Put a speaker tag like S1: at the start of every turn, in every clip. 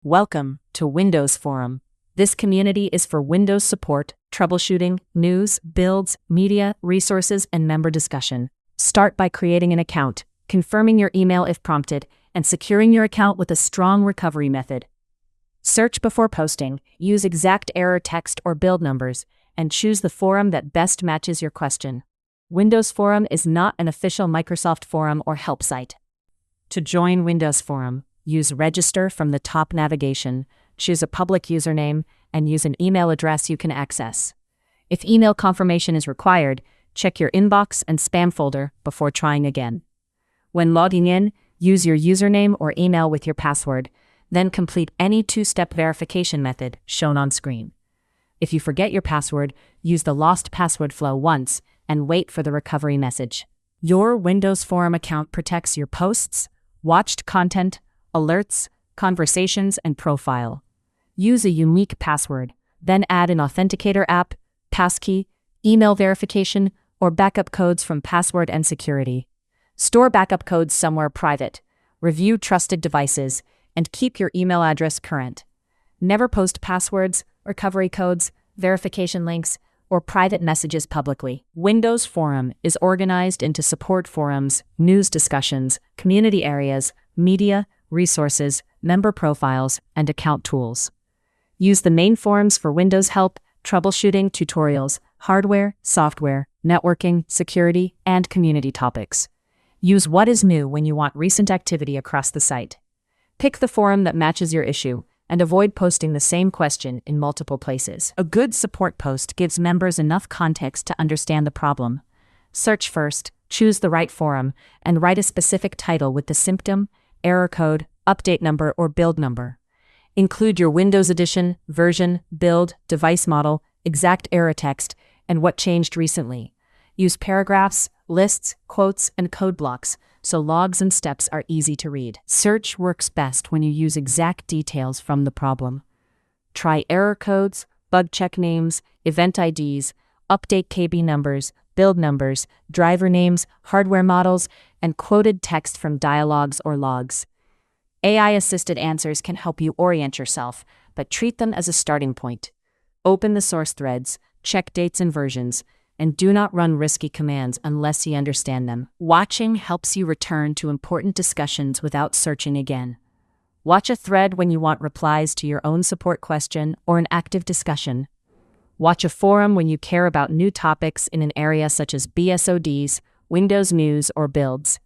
S1: Welcome to Windows Forum. This community is for Windows support, troubleshooting, news, builds, media, resources, and member discussion. Start by creating an account, confirming your email if prompted, and securing your account with a strong recovery method. Search before posting, use exact error text or build numbers, and choose the forum that best matches your question. Windows Forum is not an official Microsoft forum or help site. To join Windows Forum, use Register from the top navigation, choose a public username, and use an email address you can access. If email confirmation is required, check your inbox and spam folder before trying again. When logging in, use your username or email with your password, then complete any two-step verification method shown on screen. If you forget your password, use the lost password flow once and wait for the recovery message. Your Windows Forum account protects your posts, watched content, alerts, conversations, and profile. Use a unique password, then add an authenticator app, passkey, email verification, or backup codes from password and security. Store backup codes somewhere private, review trusted devices, and keep your email address current. Never post passwords, recovery codes, verification links, or private messages publicly. Windows Forum is organized into support forums, news discussions, community areas, media, resources, member profiles, and account tools. Use the main forums for Windows help, troubleshooting, tutorials, hardware, software, networking, security, and community topics. Use what is new when you want recent activity across the site. Pick the forum that matches your issue, and avoid posting the same question in multiple places. A good support post gives members enough context to understand the problem. Search first, choose the right forum, and write a specific title with the symptom, error code, update number, or build number. Include your Windows edition, version, build, device model, exact error text, and what changed recently. Use paragraphs, lists, quotes, and code blocks so logs and steps are easy to read. Search works best when you use exact details from the problem. Try error codes, bug check names, event IDs, update KB numbers, build numbers, driver names, hardware models, and quoted text from dialogues or logs. AI-assisted answers can help you orient yourself, but treat them as a starting point. Open the source threads, check dates and versions, and do not run risky commands unless you understand them. Watching helps you return to important discussions without searching again. Watch a thread when you want replies to your own support question or an active discussion. Watch a forum when you care about new topics in an area such as BSODs, Windows news, or builds.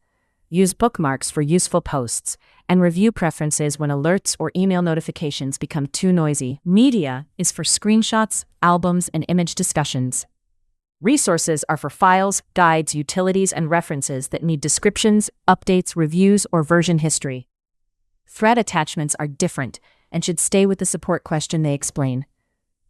S1: Use bookmarks for useful posts, and review preferences when alerts or email notifications become too noisy. Media is for screenshots, albums, and image discussions. Resources are for files, guides, utilities, and references that need descriptions, updates, reviews, or version history. Thread attachments are different and should stay with the support question they explain.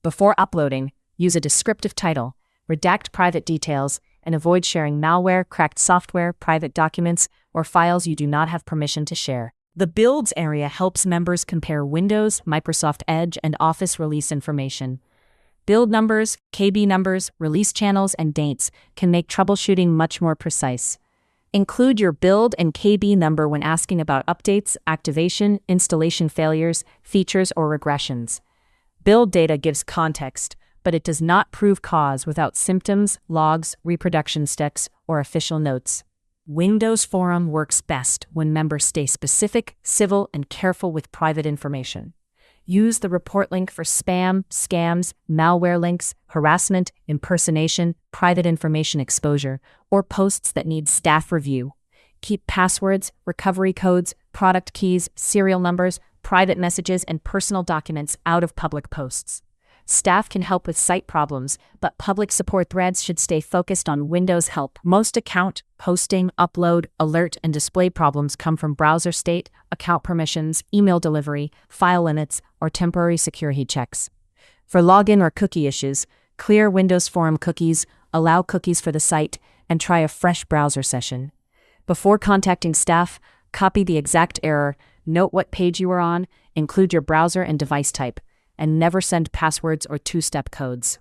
S1: Before uploading, use a descriptive title, redact private details, and avoid sharing malware, cracked software, private documents, or files you do not have permission to share. The Builds area helps members compare Windows, Microsoft Edge, and Office release information. Build numbers, KB numbers, release channels, and dates can make troubleshooting much more precise. Include your build and KB number when asking about updates, activation, installation failures, features, or regressions. Build data gives context, but it does not prove cause without symptoms, logs, reproduction sticks, or official notes. Windows Forum works best when members stay specific, civil, and careful with private information. Use the report link for spam, scams, malware links, harassment, impersonation, private information exposure, or posts that need staff review. Keep passwords, recovery codes, product keys, serial numbers, private messages, and personal documents out of public posts. Staff can help with site problems, but public support threads should stay focused on Windows help. Most account, hosting, upload, alert, and display problems come from browser state, account permissions, email delivery, file limits, or temporary security checks. For login or cookie issues, clear Windows Forum cookies, allow cookies for the site, and try a fresh browser session. Before contacting staff, copy the exact error, note what page you are on, include your browser and device type, and never send passwords or two-step codes.